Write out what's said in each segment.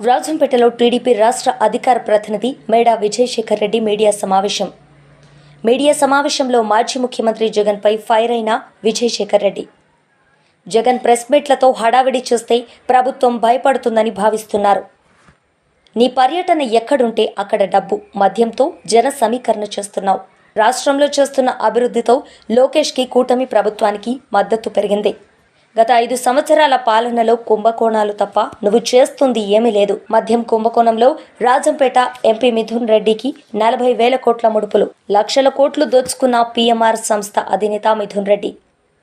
రాజంపేటలో TDP రాష్ట్ర అధికార ప్రతినిధి మేడా విజయశేఖర్ రెడ్డి మీడియా సమావేశంలో మాజీ ముఖ్యమంత్రి జగన్పై ఫైర్ అయిన విజయశేఖర్ రెడ్డి. జగన్ ప్రెస్ మీట్లతో హడావిడి చేస్తే ప్రభుత్వం భయపడుతుందని భావిస్తున్నారు. నీ పర్యటన ఎక్కడుంటే అక్కడ డబ్బు, మద్యంతో జన సమీకరణ చేస్తున్నావు. రాష్ట్రంలో చేస్తున్న అభివృద్ధితో లోకేష్కి, కూటమి ప్రభుత్వానికి మద్దతు పెరిగింది. గత 5 సంవత్సరాల పాలనలో కుంభకోణాలు తప్ప నువ్వు చేస్తుంది ఏమీ లేదు. మద్యం కుంభకోణంలో రాజంపేట ఎంపీ మిథున్ రెడ్డికి 40,000 కోట్ల ముడుపులు, లక్షల కోట్లు దోచుకున్న పీఎంఆర్ సంస్థ అధినేత మిథున్ రెడ్డి.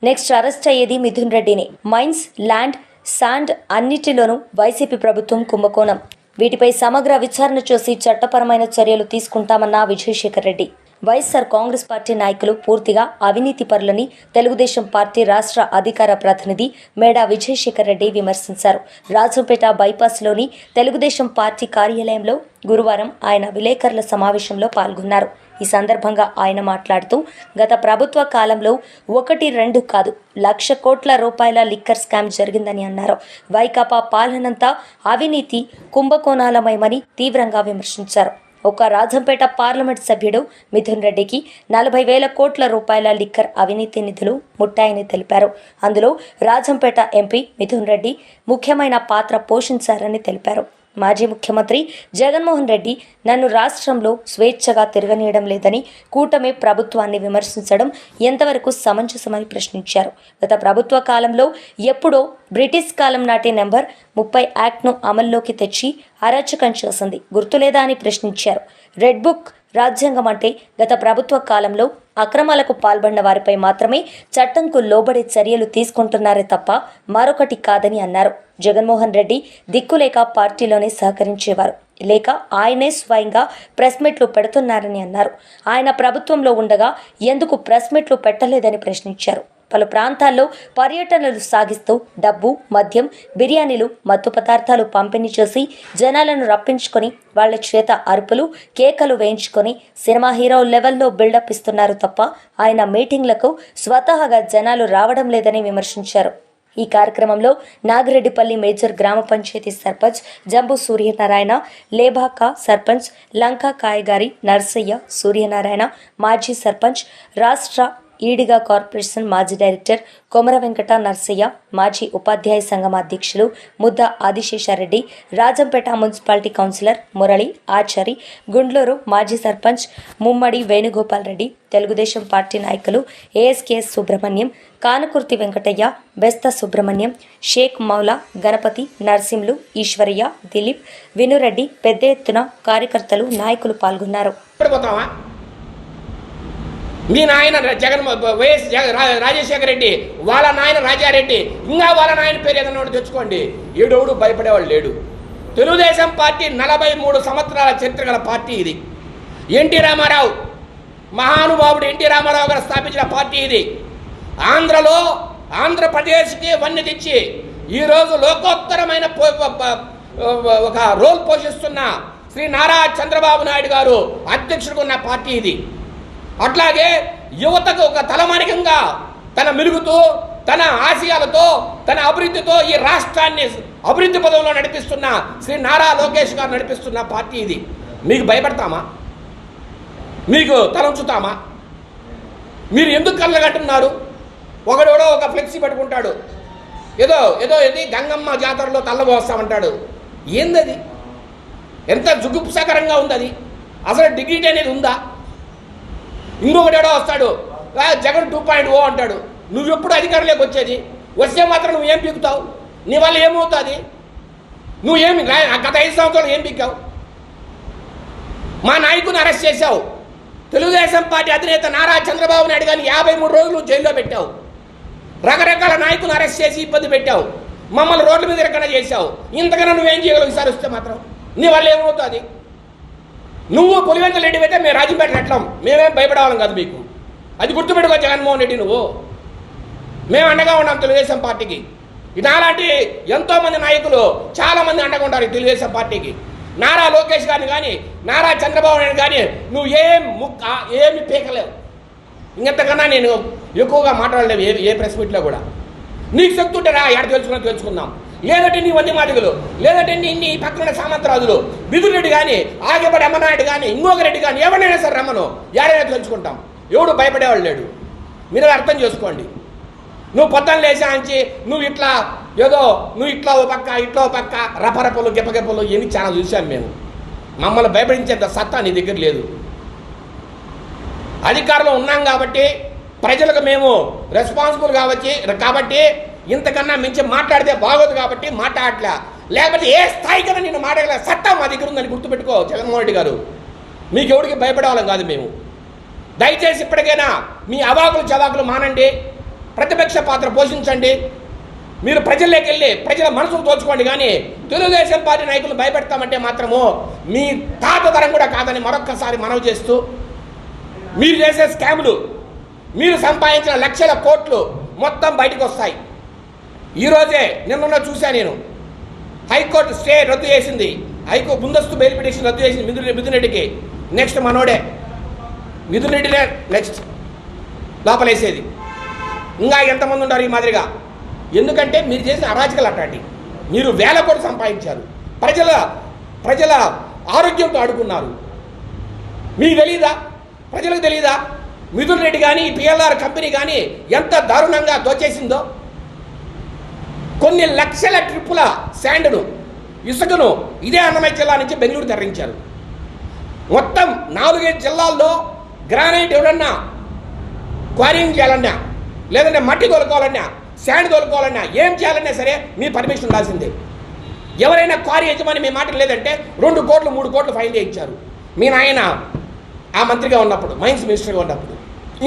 నెక్స్ట్ అరెస్ట్ అయ్యేది మిథున్ రెడ్డిని. మైన్స్, ల్యాండ్, శాండ్ అన్నిటిలోనూ వైసీపీ ప్రభుత్వం కుంభకోణం. వీటిపై సమగ్ర విచారణ చేసి చట్టపరమైన చర్యలు తీసుకుంటామన్న విజయశేఖర్ రెడ్డి. వైఎస్ఆర్ కాంగ్రెస్ పార్టీ నాయకులు పూర్తిగా అవినీతి పరులని తెలుగుదేశం పార్టీ రాష్ట్ర అధికార ప్రతినిధి మేడా విజయశేఖర్ రెడ్డి విమర్శించారు. రాజంపేట బైపాస్లోని తెలుగుదేశం పార్టీ కార్యాలయంలో గురువారం ఆయన విలేకరుల సమావేశంలో పాల్గొన్నారు. ఈ సందర్భంగా ఆయన మాట్లాడుతూ, గత ప్రభుత్వ కాలంలో 1-2 కాదు, 1,00,000 కోట్ల రూపాయల లిక్కర్ స్కామ్ జరిగిందని అన్నారు. వైకాపా పాలనంతా అవినీతి కుంభకోణాలమయమని తీవ్రంగా విమర్శించారు. ఒక రాజంపేట పార్లమెంట్ సభ్యుడు మిథున్ రెడ్డికి 40,000 కోట్ల రూపాయల లిక్కర్ అవినీతి నిధులు ముట్టాయని తెలిపారు. అందులో రాజంపేట ఎంపీ మిథున్ రెడ్డి ముఖ్యమైన పాత్ర పోషించారని తెలిపారు. మాజీ ముఖ్యమంత్రి జగన్మోహన్ రెడ్డి నన్ను రాష్ట్రంలో స్వేచ్ఛగా తిరగనీయడం లేదని కూటమి ప్రభుత్వాన్ని విమర్శించడం ఎంతవరకు సమంజసమని ప్రశ్నించారు. గత ప్రభుత్వ కాలంలో ఎప్పుడో బ్రిటిష్ కాలం నాటి నెంబర్ 30 యాక్ట్ను అమల్లోకి తెచ్చి అరాచకం చేసింది గుర్తులేదా అని ప్రశ్నించారు. రెడ్ బుక్ రాజ్యాంగం అంటే గత ప్రభుత్వ కాలంలో అక్రమాలకు పాల్పడిన వారిపై మాత్రమే చట్టంకు లోబడే చర్యలు తీసుకుంటున్నారే తప్ప మరొకటి కాదని అన్నారు. జగన్మోహన్ రెడ్డి దిక్కులేక పార్టీలోనే సహకరించేవారు, లేక ఆయనే స్వయంగా ప్రెస్ మీట్లు పెడుతున్నారని అన్నారు. ఆయన ప్రభుత్వంలో ఉండగా ఎందుకు ప్రెస్ మీట్లు పెట్టలేదని ప్రశ్నించారు. పలు ప్రాంతాల్లో పర్యటనలు సాగిస్తూ డబ్బు, మద్యం, బిర్యానీలు, మత్తు పదార్థాలు పంపిణీ చేసి జనాలను రప్పించుకొని వాళ్ల చేత అరుపులు, కేకలు వేయించుకొని సినిమా హీరో లెవెల్లో బిల్డప్ ఇస్తున్నారు తప్ప ఆయన మీటింగ్లకు స్వతహాగా జనాలు రావడం లేదని విమర్శించారు. ఈ కార్యక్రమంలో నాగిరెడ్డిపల్లి మేజర్ గ్రామ పంచాయతీ సర్పంచ్ జంబు సూర్యనారాయణ, లేబాక సర్పంచ్ లంకా కాయగారి నర్సయ్య, సూర్యనారాయణ, మాజీ సర్పంచ్, రాష్ట్ర ఈడిగా కార్పొరేషన్ మాజీ డైరెక్టర్ కొమర వెంకట నర్సయ్య, మాజీ ఉపాధ్యాయ సంఘం అధ్యక్షులు ముద్ద ఆదిశేషారెడ్డి, రాజంపేట మున్సిపాలిటీ కౌన్సిలర్ మురళి ఆచారి, గుండ్లూరు మాజీ సర్పంచ్ ముమ్మడి వేణుగోపాల్ రెడ్డి, తెలుగుదేశం పార్టీ నాయకులు ఏఎస్కేఎస్ సుబ్రహ్మణ్యం, కానకుర్తి వెంకటయ్య, బెస్త సుబ్రహ్మణ్యం, షేక్ మౌలా, గణపతి, నర్సింలు, ఈశ్వరయ్య, దిలీప్, వినురెడ్డి పెద్ద ఎత్తున కార్యకర్తలు, నాయకులు పాల్గొన్నారు. మీ నాయన వైఎస్ రాజశేఖర రెడ్డి, వాళ్ళ నాయన రాజారెడ్డి, ఇంకా వాళ్ళ నాయన పేరు ఏదైనా తెచ్చుకోండి. ఏడోడు భయపడేవాళ్ళు లేడు. తెలుగుదేశం పార్టీ 43 సంవత్సరాల చరిత్ర గల పార్టీ ఇది. ఎన్టీ రామారావు, మహానుభావుడు ఎన్టీ రామారావు గారు స్థాపించిన పార్టీ ఇది. ఆంధ్రప్రదేశ్కి వన్నె తెచ్చి ఈరోజు లోకోత్తరమైన ఒక రోల్ పోషిస్తున్న శ్రీ నారా చంద్రబాబు నాయుడు గారు అధ్యక్షుడుగా ఉన్న పార్టీ ఇది. అట్లాగే యువతకు ఒక తలమానికంగా తన మెరుగుతో, తన ఆశయాలతో, తన అభివృద్ధితో ఈ రాష్ట్రాన్ని అభివృద్ధి పదవిలో నడిపిస్తున్న శ్రీ నారా లోకేష్ గారు నడిపిస్తున్న పార్టీ ఇది. మీకు భయపడతామా? మీకు తలంచుతామా? మీరు ఎందుకు కళ్ళగంటున్నారు? ఒకడెవడో ఒక ఫ్లెక్సీ పట్టుకుంటాడు, ఏదో ఇది గంగమ్మ జాతరలో తల్లబోస్తామంటాడు. ఏందది? ఎంత జుగుప్సకరంగా ఉంది అది. అసలు డిగ్నిటీ అనేది ఉందా? ఇంకొకటేడో వస్తాడు, జగన్ 2.0 అంటాడు. నువ్వెప్పుడు అధికారంలోకి వచ్చేది? వస్తే మాత్రం నువ్వేం పీకుతావు? నీ వల్ల ఏమవుతుంది? నువ్వేమి గత 5 సంవత్సరాలు ఏం పీకావు? మా నాయకుని అరెస్ట్ చేశావు. తెలుగుదేశం పార్టీ అధినేత నారా చంద్రబాబు నాయుడు గారిని 53 రోజులు జైల్లో పెట్టావు. రకరకాల నాయకుని అరెస్ట్ చేసి ఇబ్బంది పెట్టావు. మమ్మల్ని రోడ్ల మీద ఎక్కడ చేశావు. ఇంతకన్నా నువ్వేం చేయగలవు? ఈసారి వస్తే మాత్రం నీ వల్ల ఏమవుతుంది? నువ్వు పులివెందుల రెడ్డి అయితే మేము రాజంపేట ఎట్లం, మేమేం భయపడేవాళ్ళం కాదు మీకు. అది గుర్తుపెట్టుకో జగన్మోహన్ రెడ్డి. నువ్వు మేము అండగా ఉన్నాం తెలుగుదేశం పార్టీకి. ఇలాంటి ఎంతోమంది నాయకులు చాలామంది అండగా ఉంటారు తెలుగుదేశం పార్టీకి. నారా లోకేష్ గారిని కానీ, నారా చంద్రబాబు నాయుడు కానీ నువ్వు ఏమి పీకలేవు. ఇంకెంతకన్నా నేను ఎక్కువగా మాట్లాడలేవు ఏ ప్రెస్ మీట్లో కూడా. నీకు శక్తి ఉంటే రా, ఎక్కడ తెలుసుకుందాం. లేదంటే నీ వంది మాదిగలు, లేదంటే నీ పక్కన సామంతరాజులు, మిథున్ రెడ్డి కానీ, ఆగేపడి అమ్మనాయుడు కానీ, ఇంకొక రెడ్డి కానీ, ఎవరైనా సరే రమ్మను, యారైనా తెలుసుకుంటాం. ఎవడు భయపడేవాళ్ళు లేడు. మీరు అర్థం చేసుకోండి. నువ్వు పొద్దున్న లేచా అంచి నువ్వు ఇట్లా ఏదో నువ్వు ఇట్లా ఓ పక్క రపరపలు గిప్పగిప్పలు ఇవన్నీ చాలా చూసాం మేము. మమ్మల్ని భయపడించేంత సత్తా నీ దగ్గర లేదు. అధికారంలో ఉన్నాం కాబట్టి ప్రజలకు మేము రెస్పాన్సిబుల్ కాబట్టి ఇంతకన్నా మించి మాట్లాడితే బాగోదు కాబట్టి మాట్లాడలే. లేకపోతే ఏ స్థాయికైనా నేను మాట్లాడలే సత్తా మా దగ్గర ఉందని గుర్తుపెట్టుకో జగన్మోహన్ రెడ్డి గారు. మీకు ఎవరికి భయపడేవాళ్ళం కాదు మేము. దయచేసి ఇప్పటికైనా మీ అవాకులు చవాకులు మానండి, ప్రతిపక్ష పాత్ర పోషించండి. మీరు ప్రజల్లోకి వెళ్ళి ప్రజల మనసుకు తోచుకోండి. కానీ తెలుగుదేశం పార్టీ నాయకులు భయపెడతామంటే మాత్రము మీ తాత తరం కూడా కాదని మరొక్కసారి మనవి చేస్తూ, మీరు చేసే స్కాములు, మీరు సంపాదించిన లక్షల కోట్లు మొత్తం బయటకు వస్తాయి. ఈరోజే నిన్న చూసా నేను, హైకోర్టు స్టే రద్దు చేసింది. ముందస్తు బెయిల్ పిటిషన్ రద్దు చేసింది మిథున్ రెడ్డికి. నెక్స్ట్ మనోడే మిథున్ రెడ్డినే నెక్స్ట్ లోపలేసేది. ఇంకా ఎంతమంది ఉంటారు ఈ మాదిరిగా? ఎందుకంటే మీరు చేసిన అరాచకాలు అట్లాంటి. మీరు వేల కోట్లు సంపాదించారు, ప్రజల ఆరోగ్యంతో ఆడుకున్నారు. మీకు తెలియదా? ప్రజలకు తెలియదా? మిథున్ రెడ్డి కానీ పిఎల్ఆర్ కంపెనీ కానీ ఎంత దారుణంగా దోచేసిందో. కొన్ని లక్షల ట్రిప్పుల శాండ్ను, ఇసుకను ఇదే అన్నమయ్య జిల్లా నుంచి బెంగళూరు తరలించారు. మొత్తం 4-5 జిల్లాల్లో గ్రానైట్ ఎవరన్నా క్వారింగ్ చేయాలన్నా, లేదంటే మట్టి తోలుకోవాలన్నా, శాండ్ తోలుకోవాలన్నా, ఏం చేయాలన్నా సరే మీ పర్మిషన్ ఉండాల్సిందే. ఎవరైనా క్వారీ యజమాని మీ మాట లేదంటే 2 కోట్లు 3 కోట్లు ఫైన్ చేయించారు మీ నాయన ఆ మంత్రిగా ఉన్నప్పుడు, మైన్స్ మినిస్టర్గా ఉన్నప్పుడు.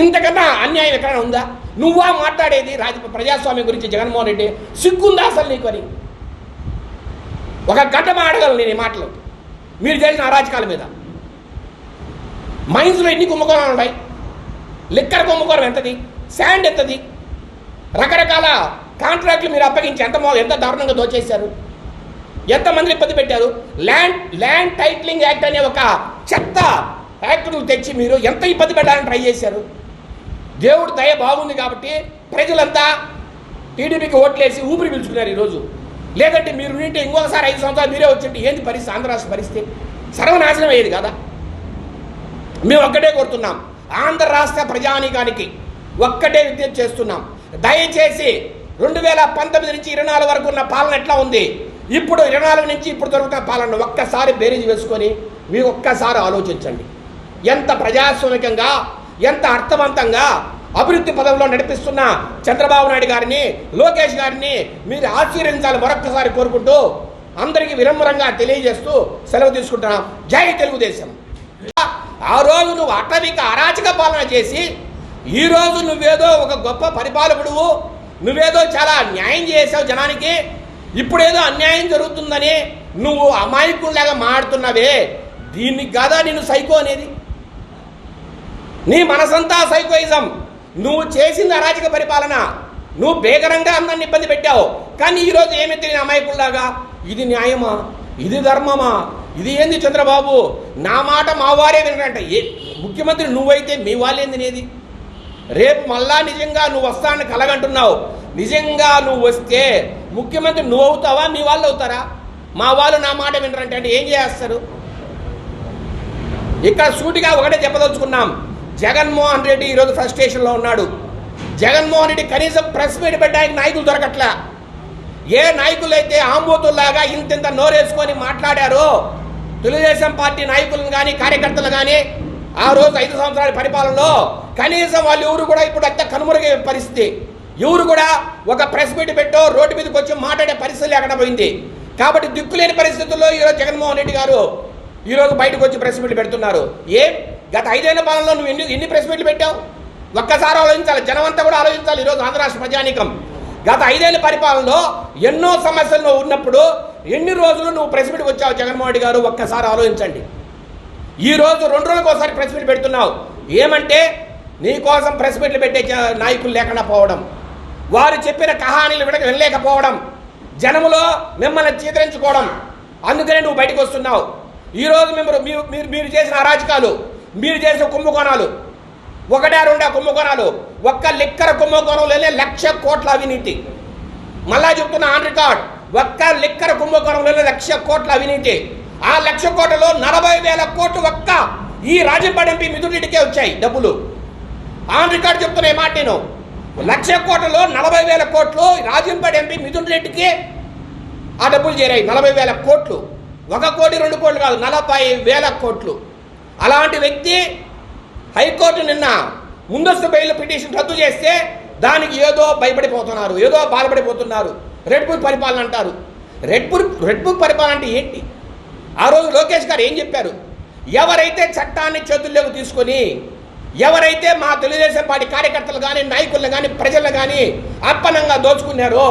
ఇంతకన్నా అన్యాయం ఎక్కడైనా ఉందా? నువ్వా మాట్లాడేది ప్రజాస్వామ్యం గురించి? జగన్మోహన్ రెడ్డి సిగ్గుందా అసలు నీకు అని? ఒక గంట మాట్లాడగలను నేను ఈ మాటలు మీరు చేసిన అరాచకాల మీద. మైన్స్లో ఎన్ని కుంభకోణాలు ఉన్నాయి? లిక్కర్ కుంభకోణం ఎంతది? శాండ్ ఎంతది? రకరకాల కాంట్రాక్ట్లు మీరు అప్పగించి ఎంత దారుణంగా దోచేశారు, ఎంతమందిని ఇబ్బంది పెట్టారు. ల్యాండ్ టైటిలింగ్ యాక్ట్ అనే ఒక చెత్త యాక్ట్ను తెచ్చి మీరు ఎంత ఇబ్బంది పెట్టాలని ట్రై చేశారు. దేవుడు దయ బాగుంది కాబట్టి ప్రజలంతా టీడీపీకి ఓట్లేసి ఊపిరి పీల్చుకున్నారు ఈరోజు. లేదంటే మీరు నింటే ఇంకొకసారి 5 సంవత్సరాలు మీరే వచ్చింటే ఏంది పరిస్థితి? ఆంధ్ర రాష్ట్ర పరిస్థితి సర్వనాశనం అయ్యేది కదా. మేము ఒక్కటే కోరుతున్నాం, ఆంధ్ర రాష్ట్ర ప్రజానీకానికి ఒక్కటే విజ్ఞప్తి చేస్తున్నాం. దయచేసి 2019 నుంచి 24 వరకు ఉన్న పాలన ఎట్లా ఉంది, ఇప్పుడు 24 నుంచి ఇప్పుడు దొరుకుతున్న పాలన ఒక్కసారి బేరీజ్ వేసుకొని మీరు ఒక్కసారి ఆలోచించండి. ఎంత ప్రజాస్వామికంగా, ఎంత అర్థవంతంగా అభివృద్ధి పదంలో నడిపిస్తున్న చంద్రబాబు నాయుడు గారిని, లోకేష్ గారిని మీరు ఆశీర్వదించాలి మరొక్కసారి కోరుకుంటూ అందరికీ వినమ్రంగా తెలియజేస్తూ సెలవు తీసుకుంటున్నాం. జై తెలుగుదేశం. ఆ రోజు నువ్వు అటవిక అరాచక పాలన చేసి ఈరోజు నువ్వేదో ఒక గొప్ప పరిపాలకుడువు, నువ్వేదో చాలా న్యాయం చేసావు జనానికి, ఇప్పుడేదో అన్యాయం జరుగుతుందని నువ్వు అమాయకుల్లాగా మాడుతున్నావే, దీనికి కాదా నేను సైకో అనేది? నీ మనసంతా సైకోయిజం. నువ్వు చేసింది అరాచక పరిపాలన, నువ్వు బేగరంగా అందరిని ఇబ్బంది పెట్టావు. కానీ ఈరోజు ఏమి తెలియని అమాయకుల్లాగా ఇది న్యాయమా, ఇది ధర్మమా, ఇది ఏంది చంద్రబాబు, నా మాట మా వారే వినంట. ముఖ్యమంత్రి నువ్వైతే మీ వాళ్ళేంది నేది? రేపు మళ్ళా నిజంగా నువ్వు వస్తానని కలగంటున్నావు. నిజంగా నువ్వు వస్తే ముఖ్యమంత్రి నువ్వు అవుతావా, మీ వాళ్ళు అవుతారా? మా వాళ్ళు నా మాట వినరంటే అంటే ఏం చేస్తారు? ఇక్కడ సూటిగా ఒకటే చెప్పదలుచుకున్నాం, జగన్మోహన్ రెడ్డి ఈరోజు ఫ్రస్ట్రేషన్లో ఉన్నాడు. జగన్మోహన్ రెడ్డి కనీసం ప్రెస్ మీట్ పెట్టడానికి నాయకులు దొరకట్లా. ఏ నాయకులైతే ఆంబోతుల్లాగా ఇంత నోరేసుకొని మాట్లాడారో తెలుగుదేశం పార్టీ నాయకులను కానీ కార్యకర్తలు కానీ ఆ రోజు 5 సంవత్సరాల పరిపాలనలో కనీసం వాళ్ళు ఎవరు కూడా ఇప్పుడు అంత కనుమరుగే పరిస్థితి. ఎవరు కూడా ఒక ప్రెస్ మీట్ పెట్టో రోడ్డు మీదకి వచ్చి మాట్లాడే పరిస్థితి లేకుండా పోయింది. కాబట్టి దిక్కులేని పరిస్థితుల్లో ఈరోజు జగన్మోహన్ రెడ్డి గారు ఈరోజు బయటకు వచ్చి ప్రెస్ మీట్లు పెడుతున్నారు. గత 5 ఏళ్ల పాలనలో నువ్వు ఎన్ని ప్రెస్ మీట్లు పెట్టావు? ఒక్కసారి ఆలోచించాలి, జనం అంతా కూడా ఆలోచించాలి. ఈరోజు ఆంధ్ర రాష్ట్ర ప్రజానీకం గత 5 ఏళ్ల పరిపాలనలో ఎన్నో సమస్యలు ఉన్నప్పుడు ఎన్ని రోజులు నువ్వు ప్రెస్ మీట్కి వచ్చావు జగన్మోహన్ రెడ్డి గారు? ఒక్కసారి ఆలోచించండి. ఈరోజు 2 రోజులకు ఒకసారి ప్రెస్ మీట్ పెడుతున్నావు. ఏమంటే నీ కోసం ప్రెస్ మీట్లు పెట్టే నాయకులు లేకుండా పోవడం, వారు చెప్పిన కహానీలు వినలేకపోవడం, జనములో మిమ్మల్ని చీదరించుకోవడం, అందుకనే నువ్వు బయటకు వస్తున్నావు. ఈరోజు మీరు చేసిన అరాచకాలు, మీరు చేసిన కుంభకోణాలు, 1-2 కుంభకోణాలు, ఒక్క లిక్కర కుంభకోణంలోనే 1,00,000 కోట్ల అవినీతి. మళ్ళా చెప్తున్నా ఆన్ రికార్డ్, ఒక్క లిక్కర్ కుంభకోణంలో 1,00,000 కోట్ల అవినీతి. ఆ 1,00,000 కోట్లలో 40,000 కోట్లు ఒక్క ఈ రాజంపేట ఎంపీ మిథున్ రెడ్డికే వచ్చాయి డబ్బులు. ఆన్ రికార్డు చెప్తున్నా ఈ మాట నేను. 1,00,000 కోట్లలో 40,000 కోట్లు రాజంపేట ఎంపీ మిథున్ రెడ్డికి ఆ డబ్బులు చేరాయి. 40,000 కోట్లు, 1 కోటి 2 కోట్లు కాదు, 40,000 కోట్లు. అలాంటి వ్యక్తి హైకోర్టు నిన్న ముందస్తు బెయిల్ పిటిషన్ రద్దు చేస్తే దానికి ఏదో భయపడిపోతున్నారు, ఏదో బాధపడిపోతున్నారు. రెడ్ బుక్ పరిపాలన అంటారు. రెడ్ బుక్ పరిపాలన అంటే ఏంటి? ఆ రోజు లోకేష్ గారు ఏం చెప్పారు? ఎవరైతే చట్టాన్ని చేతుల్లోకి తీసుకొని ఎవరైతే మా తెలుగుదేశం పార్టీ కార్యకర్తలు కానీ నాయకులను కానీ ప్రజలను కానీ అప్పనంగా దోచుకున్నారో,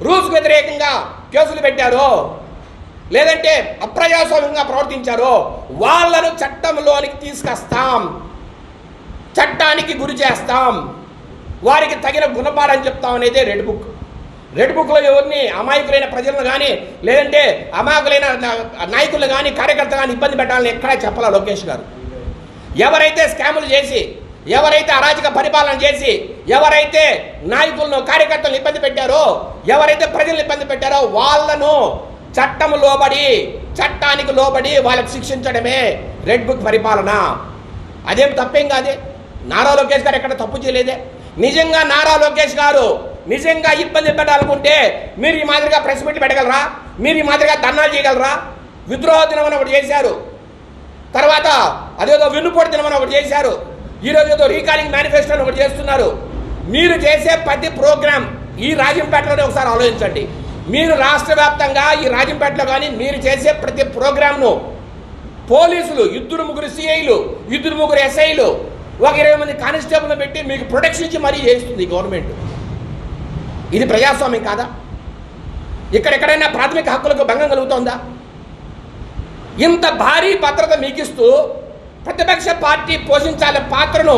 రూల్స్ వ్యతిరేకంగా కేసులు పెట్టారో, లేదంటే అప్రజాస్వామ్యంగా ప్రవర్తించారో వాళ్ళను చట్టంలోనికి తీసుకొస్తాం, చట్టానికి గురి చేస్తాం, వారికి తగిన గుణపాఠం చెప్తాం అనేది రెడ్ బుక్. రెడ్ బుక్లో ఎవరిని అమాయకులైన ప్రజలను కానీ లేదంటే అమాయకులైన నాయకులు కానీ కార్యకర్తలు కానీ ఇబ్బంది పెట్టాలని ఎక్కడా చెప్పాలా లోకేష్ గారు. ఎవరైతే స్కాములు చేసి, ఎవరైతే అరాచక పరిపాలన చేసి, ఎవరైతే నాయకులను కార్యకర్తలను ఇబ్బంది పెట్టారో, ఎవరైతే ప్రజలను ఇబ్బంది పెట్టారో వాళ్ళను చట్టము లోబడి, చట్టానికి లోబడి వాళ్ళకి శిక్షించడమే రెడ్ బుక్ పరిపాలన. అదేం తప్పేం కాదే. నారా లోకేష్ గారు ఎక్కడ తప్పు చేయలేదే. నిజంగా నారా లోకేష్ గారు నిజంగా ఇబ్బంది పెట్టాలనుకుంటే మీరు ఈ మాదిరిగా ప్రెస్ మీట్ పెట్టగలరా? మీరు ఈ మాదిరిగా ధర్నాలు చేయగలరా? విద్రోహ దినం అని ఒకటి చేశారు, తర్వాత అదేదో వెన్నుపోటు దినం అని ఒకటి చేశారు, ఈరోజు ఏదో రీకాలింగ్ మేనిఫెస్టో అని ఒకటి చేస్తున్నారు. మీరు చేసే ప్రతి ప్రోగ్రాం ఈ రాజంపేటలోనే ఒకసారి ఆలోచించండి. మీరు రాష్ట్ర వ్యాప్తంగా ఈ రాజంపేటలో కానీ మీరు చేసే ప్రతి ప్రోగ్రాంను పోలీసులు 2-3 సిఐలు, 2-3 ఎస్ఐలు, 20 మంది కానిస్టేబుల్ని పెట్టి మీకు ప్రొటెక్షన్ ఇచ్చి మరీ చేస్తుంది గవర్నమెంట్. ఇది ప్రజాస్వామ్యం కాదా? ఇక్కడెక్కడైనా ప్రాథమిక హక్కులకు భంగం కలుగుతోందా? ఇంత భారీ భద్రత మీకిస్తూ ప్రతిపక్ష పార్టీ పోషించాలే పాత్రను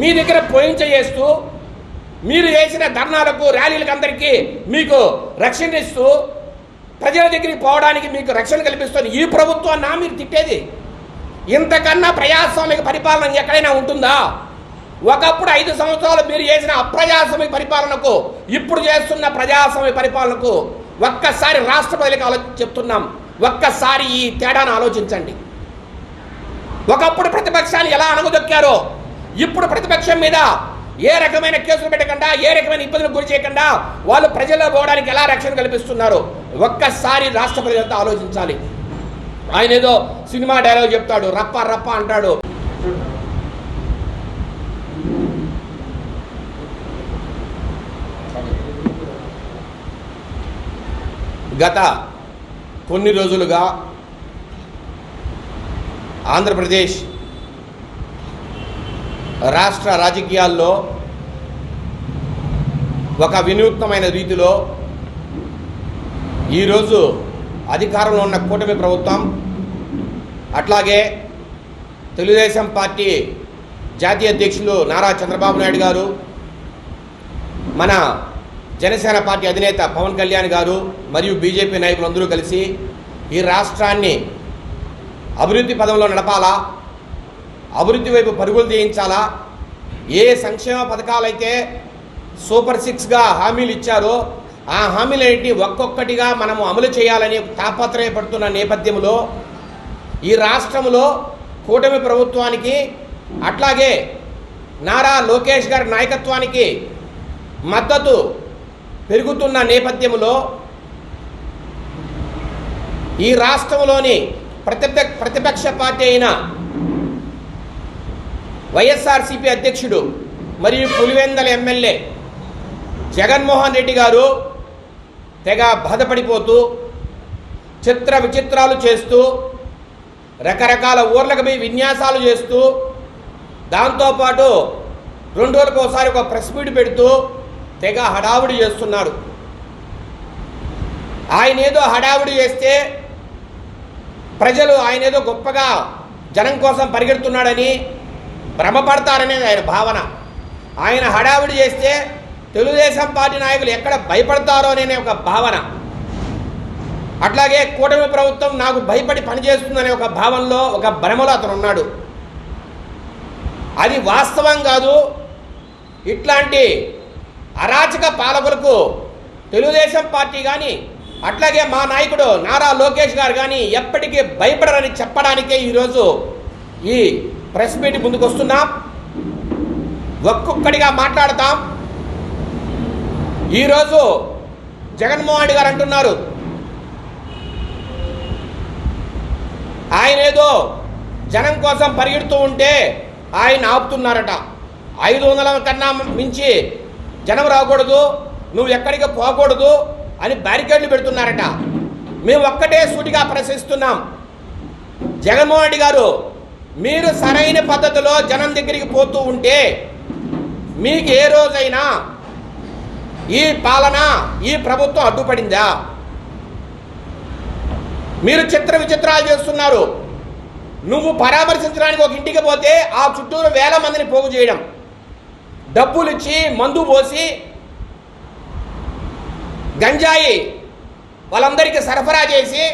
మీ దగ్గర పోయించేస్తూ, మీరు చేసిన ధర్నాలకు ర్యాలీలకు అందరికీ మీకు రక్షణ ఇస్తూ, ప్రజల దగ్గరికి పోవడానికి మీకు రక్షణ కల్పిస్తుంది ఈ ప్రభుత్వాన్ని మీరు తిట్టేది. ఇంతకన్నా ప్రజాస్వామిక పరిపాలన ఎక్కడైనా ఉంటుందా? ఒకప్పుడు 5 సంవత్సరాలు మీరు చేసిన అప్రజాస్వామిక పరిపాలనకు ఇప్పుడు చేస్తున్న ప్రజాస్వామిక పరిపాలనకు ఒక్కసారి రాష్ట్ర ప్రజలకు చెప్తున్నాం, ఒక్కసారి ఈ తేడాను ఆలోచించండి. ఒకప్పుడు ప్రతిపక్షాలు ఎలా అణగదొక్కారో ఇప్పుడు ప్రతిపక్షం మీద ఏ రకమైన కేసులు పెట్టకుండా, ఏ రకమైన ఇబ్బందులకు గురి చేయకుండా వాళ్ళు ప్రజల్లో పోవడానికి ఎలా రక్షణ కల్పిస్తున్నారు ఒక్కసారి రాష్ట్ర ప్రజలంతా ఆలోచించాలి. ఆయన ఏదో సినిమా డైలాగ్ చెప్తాడు, రప్ప రప్ప అంటాడు. గత కొన్ని రోజులుగా ఆంధ్రప్రదేశ్ రాష్ట్ర రాజకీయాల్లో ఒక వినూత్నమైన రీతిలో ఈరోజు అధికారంలో ఉన్న కూటమి ప్రభుత్వం, అట్లాగే తెలుగుదేశం పార్టీ జాతీయ అధ్యక్షులు నారా చంద్రబాబు నాయుడు గారు, మన జనసేన పార్టీ అధినేత పవన్ కళ్యాణ్ గారు మరియు బీజేపీ నాయకులందరూ కలిసి ఈ రాష్ట్రాన్ని అభివృద్ధి పదంలో నడపాలా, అభివృద్ధి వైపు పరుగులు తీయించాలా, ఏ సంక్షేమ పథకాలైతే సూపర్ 6గా హామీలు ఇచ్చారో ఆ హామీలన్నింటినీ ఒక్కొక్కటిగా మనము అమలు చేయాలని తాపత్రయపడుతున్న నేపథ్యంలో ఈ రాష్ట్రంలో కూటమి ప్రభుత్వానికి, అట్లాగే నారా లోకేష్ గారి నాయకత్వానికి మద్దతు పెరుగుతున్న నేపథ్యంలో ఈ రాష్ట్రంలోని ప్రతిపక్ష పార్టీ అయిన వైఎస్ఆర్సీపీ అధ్యక్షుడు మరియు పులివెందల ఎమ్మెల్యే జగన్మోహన్ రెడ్డి గారు తెగ బాధపడిపోతూ, చిత్ర విచిత్రాలు చేస్తూ, రకరకాల ఊర్లకు పోయి విన్యాసాలు చేస్తూ, దాంతోపాటు 2 రోజులకు ఒకసారి ఒక ప్రెస్ మీట్ పెడుతూ తెగ హడావుడి చేస్తున్నారు. ఆయన ఏదో హడావుడి చేస్తే ప్రజలు ఆయన ఏదో గొప్పగా జనం కోసం పరిగెడుతున్నాడని భ్రమపడతారనేది ఆయన భావన. ఆయన హడావుడి చేస్తే తెలుగుదేశం పార్టీ నాయకులు ఎక్కడ భయపడతారో అనే ఒక భావన, అట్లాగే కూటమి ప్రభుత్వం నాకు భయపడి పనిచేస్తుందనే ఒక భావనలో, ఒక భ్రమలో అతను ఉన్నాడు. అది వాస్తవం కాదు. ఇట్లాంటి అరాచక పాలకులకు తెలుగుదేశం పార్టీ కానీ అట్లాగే మా నాయకుడు నారా లోకేష్ గారు కానీ ఎప్పటికీ భయపడరని చెప్పడానికే ఈరోజు ఈ ప్రెస్ మీట్ ముందుకు వస్తున్నాం. ఒక్కొక్కడిగా మాట్లాడతాం. ఈరోజు జగన్మోహన్ రెడ్డి గారు అంటున్నారు, ఆయన ఏదో జనం కోసం పరిగెడుతూ ఉంటే ఆయన ఆపుతున్నారట. 500 కన్నా మించి జనం రాకూడదు, నువ్వు ఎక్కడికి పోకూడదు అని బ్యారికేడ్లు పెడుతున్నారట. మేము ఒక్కటే సూటిగా ప్రశ్నిస్తున్నాం, జగన్మోహన్ రెడ్డి గారు మీరు సరైన పద్ధతిలో జనం దగ్గరికి పోతూ ఉంటే మీకు ఏ రోజైనా ఈ పాలన ఈ ప్రభుత్వం అడ్డుపడిందా? మీరు చిత్ర విచిత్రాలు చేస్తున్నారు. నువ్వు పరామర్శించడానికి ఒక ఇంటికి పోతే ఆ చుట్టూరు వేల మందిని పోగు చేయడం, డబ్బులు ఇచ్చి మందు పోసి గంజాయి వాళ్ళందరికీ సరఫరా చేసి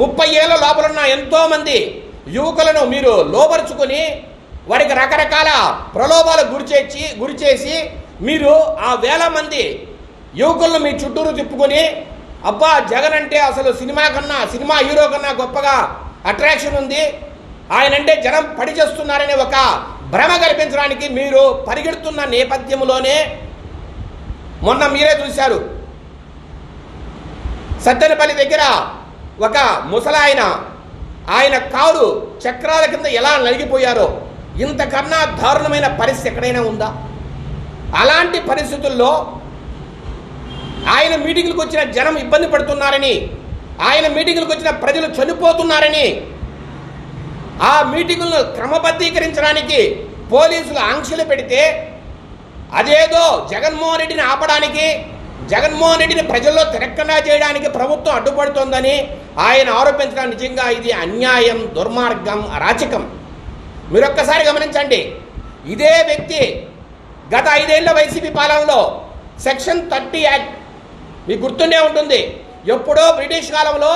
30 ఏళ్ళ లోపలున్న ఎంతోమంది యువకులను మీరు లోపరుచుకొని వారికి రకరకాల ప్రలోభాలకు గురిచేసి మీరు ఆ వేల మంది యువకులను మీ చుట్టూరు తిప్పుకొని అబ్బా జగన్ అంటే అసలు సినిమా హీరో కన్నా గొప్పగా అట్రాక్షన్ ఉంది, ఆయనంటే జనం పడి చేస్తున్నారనే ఒక భ్రమ కల్పించడానికి మీరు పరిగెడుతున్న నేపథ్యంలోనే మొన్న మీరే చూశారు, సత్తెనపల్లి దగ్గర ఒక ముసలాయన ఆయన కారు చక్రాల కింద ఎలా నలిగిపోయారో. ఇంతకన్నా దారుణమైన పరిస్థితి ఎక్కడైనా ఉందా? అలాంటి పరిస్థితుల్లో ఆయన మీటింగ్లకు వచ్చిన జనం ఇబ్బంది పడుతున్నారని, ఆయన మీటింగ్లకు వచ్చిన ప్రజలు చనిపోతున్నారని, ఆ మీటింగులను క్రమబద్ధీకరించడానికి పోలీసులు ఆంక్షలు పెడితే అదేదో జగన్మోహన్ రెడ్డిని ఆపడానికి, జగన్మోహన్ రెడ్డిని ప్రజల్లో తిరక్కడా చేయడానికి ప్రభుత్వం అడ్డుపడుతోందని ఆయన ఆరోపించడం నిజంగా ఇది అన్యాయం, దుర్మార్గం, అరాచకం. మీరు ఒక్కసారి గమనించండి, ఇదే వ్యక్తి గత 5 ఏళ్ల వైసీపీ పాలనలో సెక్షన్ 30 యాక్ట్ మీకు గుర్తుండే ఉంటుంది. ఎప్పుడో బ్రిటిష్ కాలంలో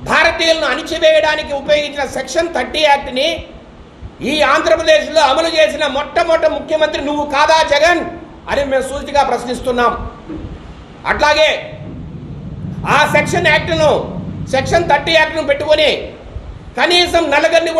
భారతీయులను అణిచివేయడానికి ఉపయోగించిన సెక్షన్ 30 యాక్ట్ని ఈ ఆంధ్రప్రదేశ్లో అమలు చేసిన మొట్టమొదటి ముఖ్యమంత్రి నువ్వు కాదా జగన్ అని మేము సూటిగా ప్రశ్నిస్తున్నాం. అట్లాగే ఆ సెక్షన్ 30 యాక్ట్ను పెట్టుకొని కనీసం నలుగురిని